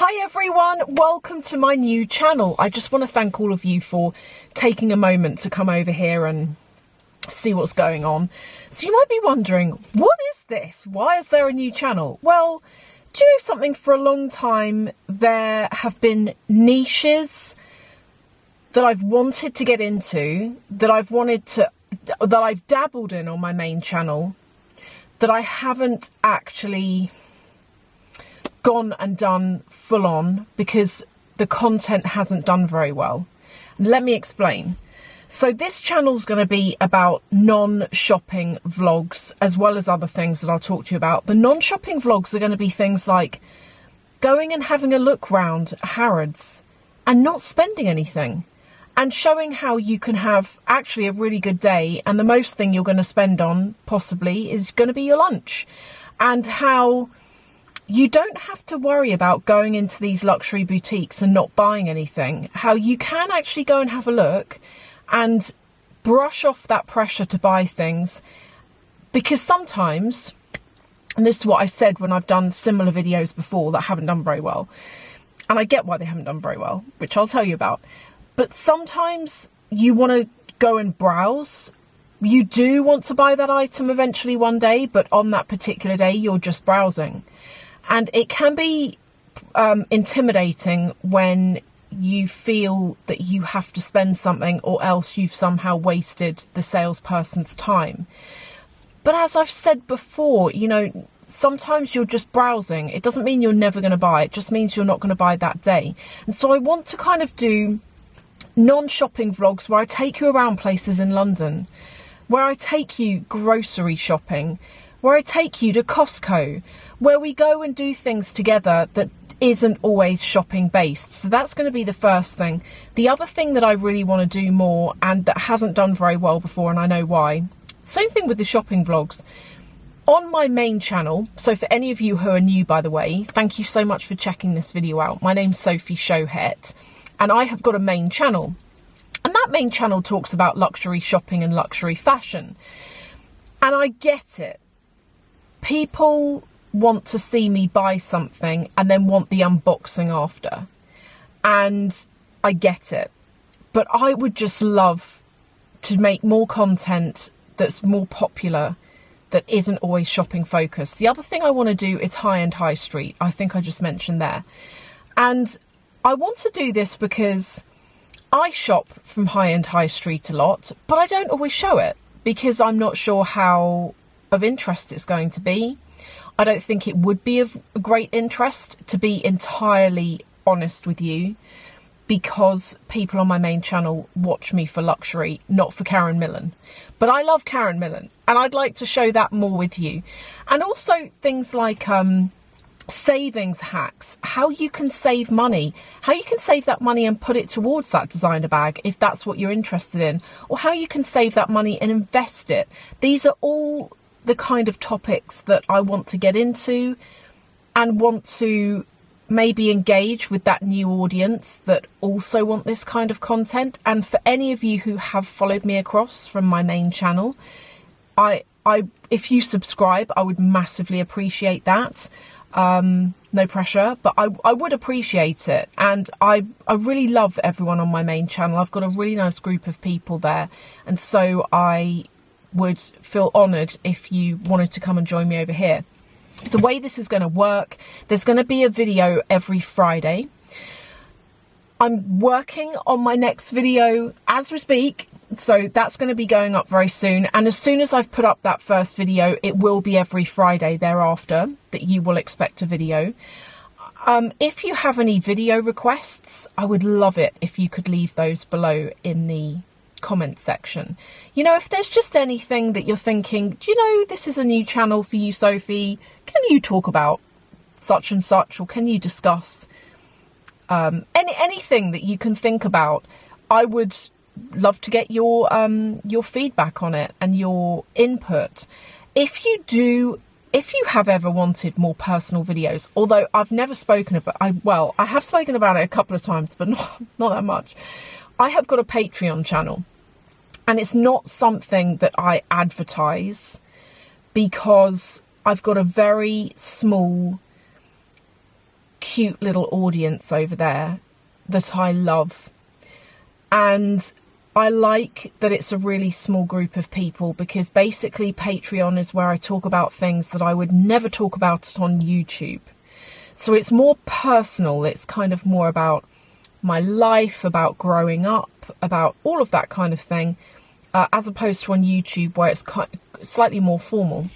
Hi everyone, welcome to my new channel. I just want to thank all of you for taking a moment to come over here and see what's going on. So you might be wondering, what is this? Why is there a new channel? Well, do you know something? For a long time there have been niches that I've wanted to get into, that I've dabbled in on my main channel, that I haven't actually gone and done full on because the content hasn't done very well. Let me explain. So this channel's going to be about non-shopping vlogs as well as other things that I'll talk to you about. The non-shopping vlogs are going to be things like going and having a look round Harrods and not spending anything, and showing how you can have actually a really good day, and the most thing you're going to spend on possibly is going to be your lunch, and how you don't have to worry about going into these luxury boutiques and not buying anything. How you can actually go and have a look and brush off that pressure to buy things. Because sometimes, and this is what I said when I've done similar videos before that haven't done very well, and I get why they haven't done very well, which I'll tell you about. But sometimes you want to go and browse. You do want to buy that item eventually one day, but on that particular day, you're just browsing. And it can be intimidating when you feel that you have to spend something or else you've somehow wasted the salesperson's time. But as I've said before, you know, sometimes you're just browsing. It doesn't mean you're never going to buy. It just means you're not going to buy that day. And so I want to kind of do non-shopping vlogs where I take you around places in London, where I take you grocery shopping, where I take you to Costco, where we go and do things together that isn't always shopping based. So that's going to be the first thing. The other thing that I really want to do more, and that hasn't done very well before, and I know why, same thing with the shopping vlogs. On my main channel, so for any of you who are new, by the way, thank you so much for checking this video out. My name's Sophie Shohet, and I have got a main channel. And that main channel talks about luxury shopping and luxury fashion. And I get it. People want to see me buy something and then want the unboxing after. And I get it. But I would just love to make more content that's more popular, that isn't always shopping focused. The other thing I want to do is high-end high street. I think I just mentioned there. And I want to do this because I shop from high-end high street a lot, but I don't always show it because I'm not sure how of interest it's going to be. I don't think it would be of great interest, to be entirely honest with you, because people on my main channel watch me for luxury, not for Karen Millen. But I love Karen Millen, and I'd like to show that more with you. And also things like savings hacks, how you can save money, how you can save that money and put it towards that designer bag if that's what you're interested in, or how you can save that money and invest it. These are all the kind of topics that I want to get into and want to maybe engage with that new audience that also want this kind of content. And for any of you who have followed me across from my main channel, if you subscribe, I would massively appreciate that. No pressure, but I would appreciate it. And I really love everyone on my main channel. I've got a really nice group of people there, and so I would feel honoured if you wanted to come and join me over here. The way this is going to work, there's going to be a video every Friday. I'm working on my next video as we speak, so that's going to be going up very soon. And as soon as I've put up that first video, it will be every Friday thereafter that you will expect a video. If you have any video requests, I would love it if you could leave those below in the comment section. You know, if there's just anything that you're thinking, do you know, this is a new channel for you, Sophie, can you talk about such and such, or can you discuss anything that you can think about? I would love to get your feedback on it and your input. If you have ever wanted more personal videos, although I've never spoken about, I have spoken about it a couple of times, but not that much. I have got a Patreon channel, and it's not something that I advertise because I've got a very small cute little audience over there that I love. And I like that it's a really small group of people, because basically Patreon is where I talk about things that I would never talk about on YouTube. So it's more personal. It's kind of more about my life, about growing up, about all of that kind of thing, as opposed to on YouTube where it's slightly more formal.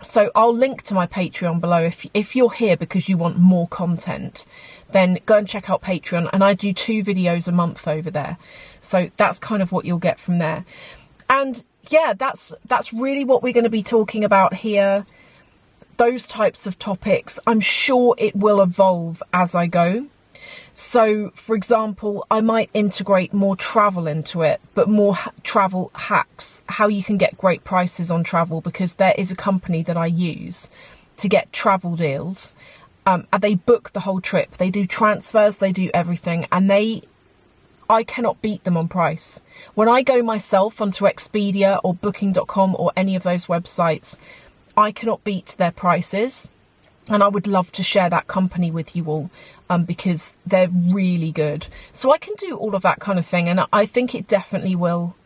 So I'll link to my Patreon below. If you're here because you want more content, then go and check out Patreon. And I do 2 videos a month over there. So that's kind of what you'll get from there. And yeah, that's really what we're going to be talking about here. Those types of topics. I'm sure it will evolve as I go. So, for example, I might integrate more travel into it, but more travel hacks, how you can get great prices on travel, because there is a company that I use to get travel deals. And they book the whole trip. They do transfers, they do everything, and I cannot beat them on price. When I go myself onto Expedia or Booking.com or any of those websites, I cannot beat their prices. And I would love to share that company with you all, because they're really good. So I can do all of that kind of thing. And I think it definitely will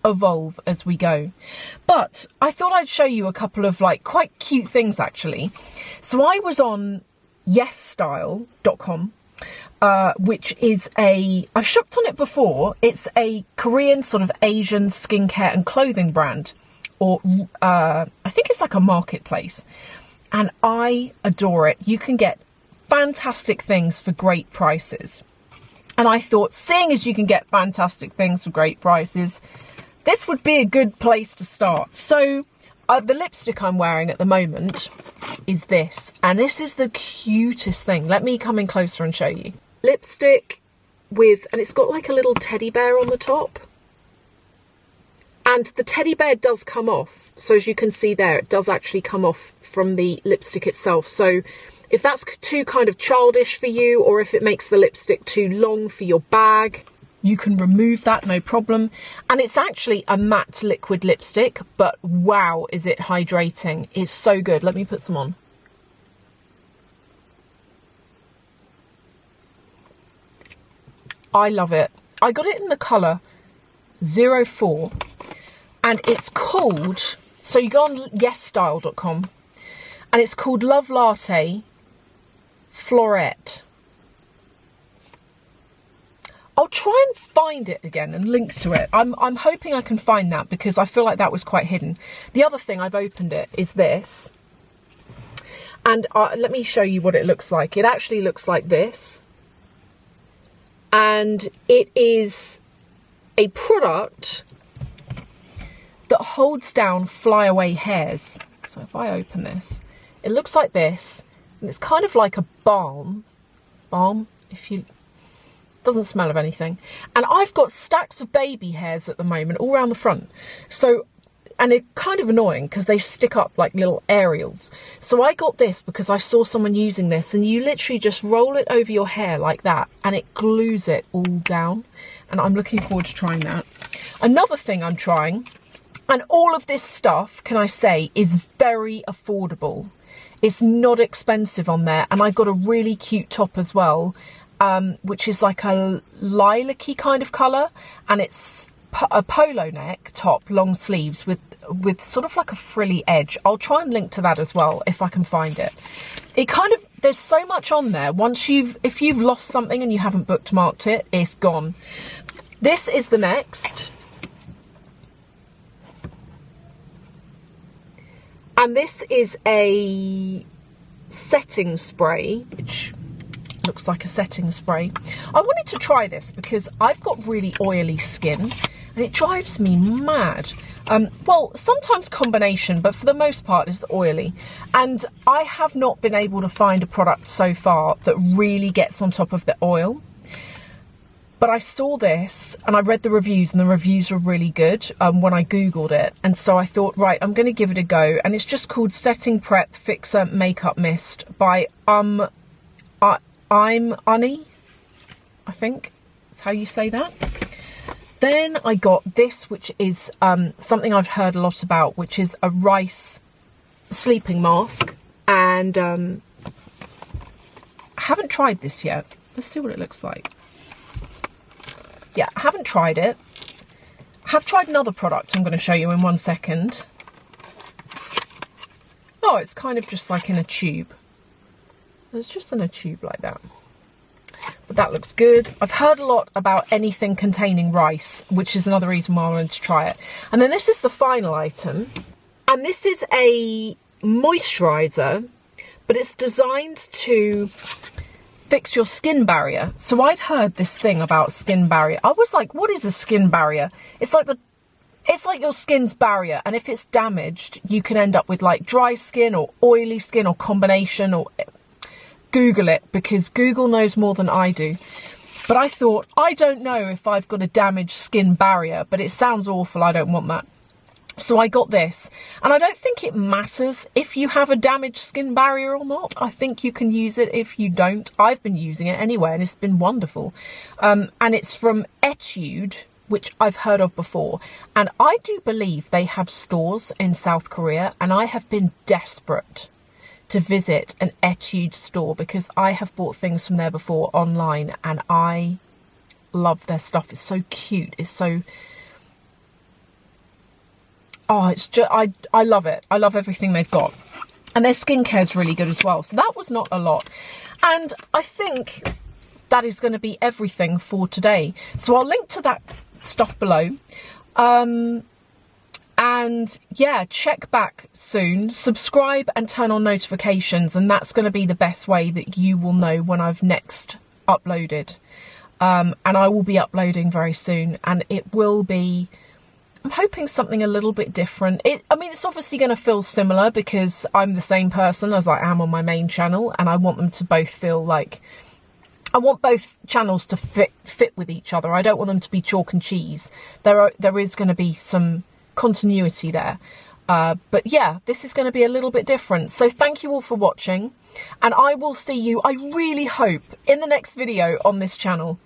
evolve as we go. But I thought I'd show you a couple of quite cute things, actually. So I was on YesStyle.com, which is I've shopped on it before. It's a Korean sort of Asian skincare and clothing brand. Or I think it's like a marketplace. And I adore it. You can get fantastic things for great prices. And I thought, seeing as you can get fantastic things for great prices, this would be a good place to start. So the lipstick I'm wearing at the moment is this. And this is the cutest thing. Let me come in closer and show you. Lipstick and it's got like a little teddy bear on the top. And the teddy bear does come off. So as you can see there, it does actually come off from the lipstick itself. So if that's too kind of childish for you, or if it makes the lipstick too long for your bag, you can remove that, no problem. And it's actually a matte liquid lipstick, but wow, is it hydrating. It's so good. Let me put some on. I love it. I got it in the colour 04. And it's called, so you go on YesStyle.com, and it's called Love Latte Florette. I'll try and find it again and link to it. I'm hoping I can find that, because I feel like that was quite hidden. The other thing, I've opened it, is this. And let me show you what it looks like. It actually looks like this. And it is a product that holds down flyaway hairs. So if I open this, it looks like this, and it's kind of like a balm, doesn't smell of anything. And I've got stacks of baby hairs at the moment all around the front. So, and it's kind of annoying because they stick up like little aerials. So I got this because I saw someone using this, and you literally just roll it over your hair like that, and it glues it all down. And I'm looking forward to trying that. Another thing I'm trying, and all of this stuff, can I say, is very affordable. It's not expensive on there. And I got a really cute top as well, which is like a lilac-y kind of colour. And it's a polo neck top, long sleeves, with sort of like a frilly edge. I'll try and link to that as well, if I can find it. There's so much on there. If you've lost something and you haven't bookmarked it, it's gone. This is the next. And this is a setting spray, which looks like a setting spray. I wanted to try this because I've got really oily skin and it drives me mad. Well, sometimes combination, but for the most part it's oily. And I have not been able to find a product so far that really gets on top of the oil. But I saw this and I read the reviews, and the reviews were really good when I Googled it. And so I thought, right, I'm going to give it a go. And it's just called Setting Prep Fixer Makeup Mist by I'm UNNY, I think that's how you say that. Then I got this, which is something I've heard a lot about, which is a rice sleeping mask. And haven't tried this yet. Let's see what it looks like. Yeah, I haven't tried it. I have tried another product I'm going to show you in 1 second. Oh, it's kind of just like in a tube. It's just in a tube like that. But that looks good. I've heard a lot about anything containing rice, which is another reason why I wanted to try it. And then this is the final item. And this is a moisturiser, but it's designed to fix your skin barrier. So I'd heard this thing about skin barrier. I was like, what is a skin barrier? It's like your skin's barrier, and if it's damaged, you can end up with like dry skin or oily skin or combination. Or Google it, because Google knows more than I do. But I thought, I don't know if I've got a damaged skin barrier, but it sounds awful. I don't want that. So I got this, and I don't think it matters if you have a damaged skin barrier or not. I think you can use it if you don't. I've been using it anyway, and it's been wonderful. And it's from Etude, which I've heard of before. And I do believe they have stores in South Korea, and I have been desperate to visit an Etude store because I have bought things from there before online, and I love their stuff. It's so cute. It's so... oh, it's just... I love it. I love everything they've got. And their skincare is really good as well. So that was not a lot. And I think that is going to be everything for today. So I'll link to that stuff below. And yeah, check back soon, subscribe and turn on notifications, and that's going to be the best way that you will know when I've next uploaded. And I will be uploading very soon, and it will be, I'm hoping, something a little bit different. I mean, it's obviously going to feel similar because I'm the same person as I am on my main channel, and I want them to both feel like, I want both channels to fit with each other. I don't want them to be chalk and cheese. There is going to be some continuity there, but yeah, this is going to be a little bit different. So thank you all for watching, and I will see you, I really hope, in the next video on this channel.